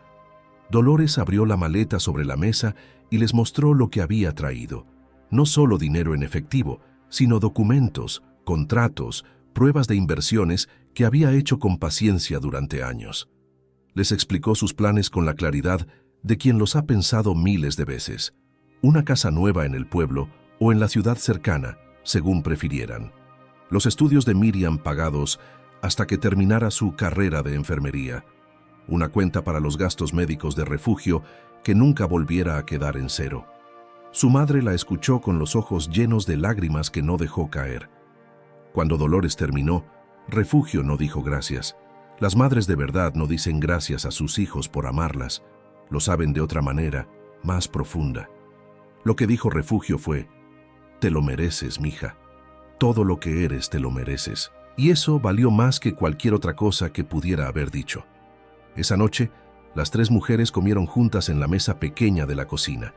Dolores abrió la maleta sobre la mesa y les mostró lo que había traído. No solo dinero en efectivo, sino documentos, contratos, pruebas de inversiones que había hecho con paciencia durante años. Les explicó sus planes con la claridad de quien los ha pensado miles de veces. Una casa nueva en el pueblo o en la ciudad cercana, según prefirieran. Los estudios de Miriam pagados hasta que terminara su carrera de enfermería. Una cuenta para los gastos médicos de Refugio que nunca volviera a quedar en cero. Su madre la escuchó con los ojos llenos de lágrimas que no dejó caer. Cuando Dolores terminó, Refugio no dijo gracias. Las madres de verdad no dicen gracias a sus hijos por amarlas. Lo saben de otra manera, más profunda. Lo que dijo Refugio fue: «Te lo mereces, mija. Todo lo que eres te lo mereces». Y eso valió más que cualquier otra cosa que pudiera haber dicho. Esa noche, las tres mujeres comieron juntas en la mesa pequeña de la cocina.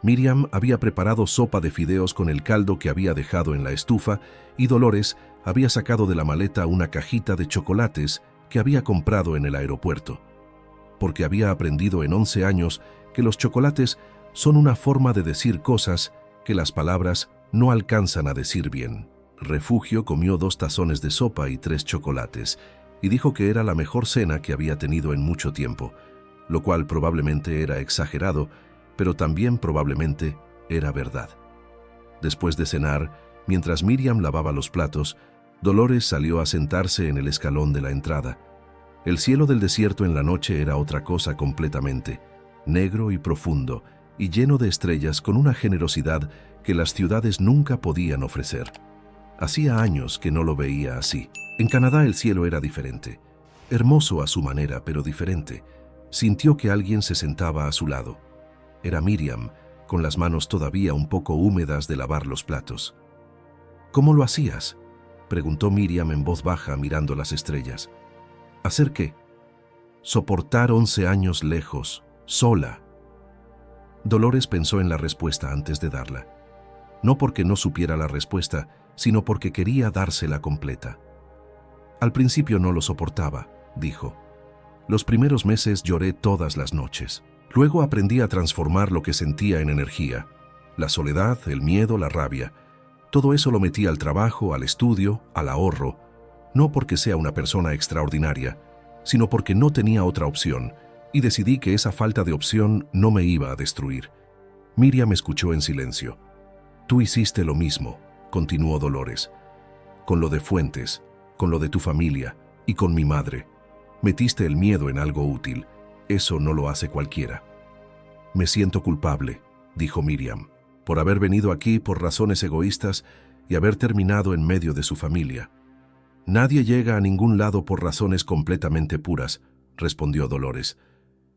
Miriam había preparado sopa de fideos con el caldo que había dejado en la estufa y Dolores había sacado de la maleta una cajita de chocolates que había comprado en el aeropuerto. Porque había aprendido en 11 años que los chocolates son una forma de decir cosas que las palabras no alcanzan a decir bien. Refugio comió 2 tazones de sopa y 3 chocolates y dijo que era la mejor cena que había tenido en mucho tiempo, lo cual probablemente era exagerado, pero también probablemente era verdad. Después de cenar, mientras Miriam lavaba los platos, Dolores salió a sentarse en el escalón de la entrada. El cielo del desierto en la noche era otra cosa completamente, negro y profundo, y lleno de estrellas con una generosidad que las ciudades nunca podían ofrecer. Hacía años que no lo veía así. En Canadá el cielo era diferente, hermoso a su manera, pero diferente. Sintió que alguien se sentaba a su lado. Era Miriam, con las manos todavía un poco húmedas de lavar los platos. «¿Cómo lo hacías?», preguntó Miriam en voz baja mirando las estrellas. «¿Hacer qué?». «Soportar 11 años lejos, sola». Dolores pensó en la respuesta antes de darla. no porque no supiera la respuesta, sino porque quería dársela completa. Al principio no lo soportaba, dijo. Los primeros meses lloré todas las noches. Luego aprendí a transformar lo que sentía en energía. La soledad, el miedo, la rabia. Todo eso lo metí al trabajo, al estudio, al ahorro. No porque sea una persona extraordinaria, sino porque no tenía otra opción, y decidí que esa falta de opción no me iba a destruir. Miriam escuchó en silencio. Tú hiciste lo mismo, continuó Dolores. Con lo de Fuentes, con lo de tu familia y con mi madre. Metiste el miedo en algo útil. Eso no lo hace cualquiera. Me siento culpable, dijo Miriam, por haber venido aquí por razones egoístas y haber terminado en medio de su familia. Nadie llega a ningún lado por razones completamente puras, respondió Dolores.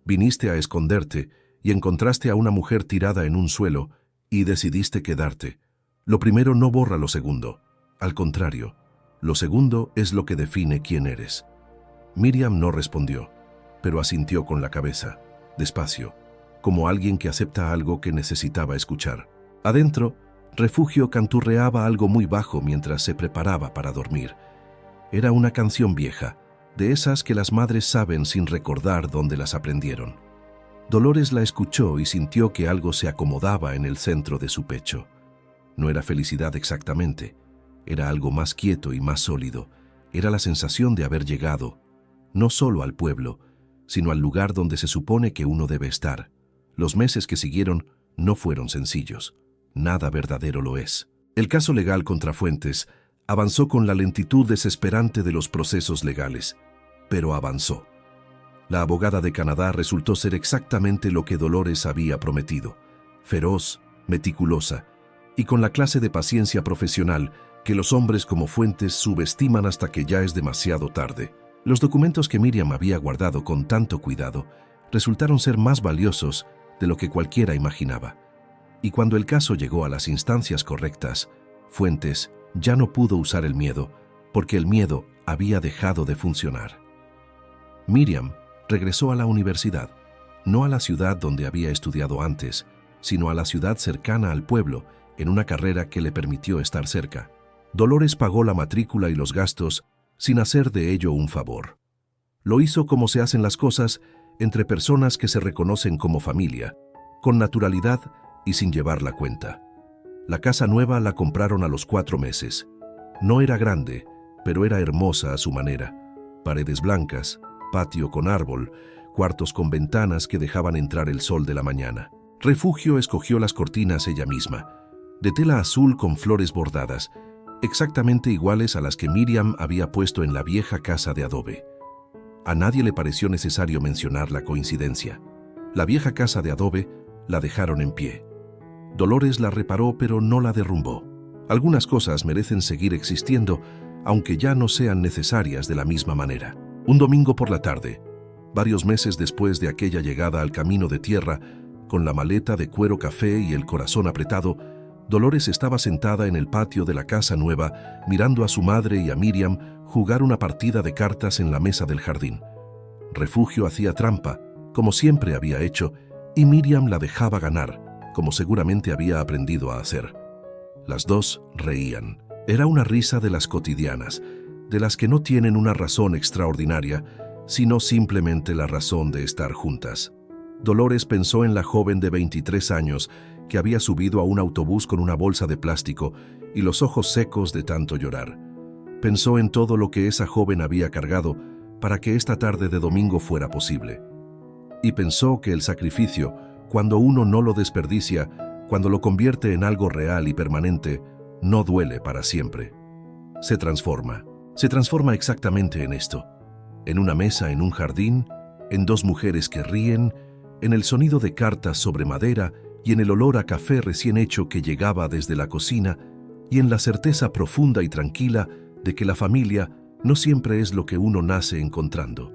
Viniste a esconderte y encontraste a una mujer tirada en un suelo y decidiste quedarte. Lo primero no borra lo segundo. Al contrario, lo segundo es lo que define quién eres. Miriam no respondió, pero asintió con la cabeza, despacio, como alguien que acepta algo que necesitaba escuchar. Adentro, Refugio canturreaba algo muy bajo mientras se preparaba para dormir. Era una canción vieja, de esas que las madres saben sin recordar dónde las aprendieron. Dolores la escuchó y sintió que algo se acomodaba en el centro de su pecho. No era felicidad exactamente, era algo más quieto y más sólido. Era la sensación de haber llegado, no solo al pueblo, sino al lugar donde se supone que uno debe estar. Los meses que siguieron no fueron sencillos. Nada verdadero lo es. El caso legal contra Fuentes avanzó con la lentitud desesperante de los procesos legales, pero avanzó. La abogada de Canadá resultó ser exactamente lo que Dolores había prometido: feroz, meticulosa, y con la clase de paciencia profesional que los hombres como Fuentes subestiman hasta que ya es demasiado tarde. Los documentos que Miriam había guardado con tanto cuidado resultaron ser más valiosos de lo que cualquiera imaginaba. Y cuando el caso llegó a las instancias correctas, Fuentes ya no pudo usar el miedo, porque el miedo había dejado de funcionar. Miriam regresó a la universidad, no a la ciudad donde había estudiado antes, sino a la ciudad cercana al pueblo, en una carrera que le permitió estar cerca. Dolores pagó la matrícula y los gastos sin hacer de ello un favor. Lo hizo como se hacen las cosas entre personas que se reconocen como familia, con naturalidad y sin llevar la cuenta. La casa nueva la compraron a los 4 meses. No era grande, pero era hermosa a su manera. Paredes blancas, patio con árbol, cuartos con ventanas que dejaban entrar el sol de la mañana. Refugio escogió las cortinas ella misma, de tela azul con flores bordadas, exactamente iguales a las que Miriam había puesto en la vieja casa de adobe. A nadie le pareció necesario mencionar la coincidencia. La vieja casa de adobe la dejaron en pie. Dolores la reparó, pero no la derrumbó. Algunas cosas merecen seguir existiendo, aunque ya no sean necesarias de la misma manera. Un domingo por la tarde, varios meses después de aquella llegada al camino de tierra, con la maleta de cuero café y el corazón apretado, Dolores estaba sentada en el patio de la casa nueva, mirando a su madre y a Miriam jugar una partida de cartas en la mesa del jardín. Refugio hacía trampa, como siempre había hecho, y Miriam la dejaba ganar, como seguramente había aprendido a hacer. Las dos reían. Era una risa de las cotidianas, de las que no tienen una razón extraordinaria, sino simplemente la razón de estar juntas. Dolores pensó en la joven de 23 años que había subido a un autobús con una bolsa de plástico y los ojos secos de tanto llorar. Pensó en todo lo que esa joven había cargado para que esta tarde de domingo fuera posible. Y pensó que el sacrificio, cuando uno no lo desperdicia, cuando lo convierte en algo real y permanente, no duele para siempre. Se transforma. Se transforma exactamente en esto. En una mesa en un jardín, en dos mujeres que ríen, en el sonido de cartas sobre madera y en el olor a café recién hecho que llegaba desde la cocina, y en la certeza profunda y tranquila de que la familia no siempre es lo que uno nace encontrando.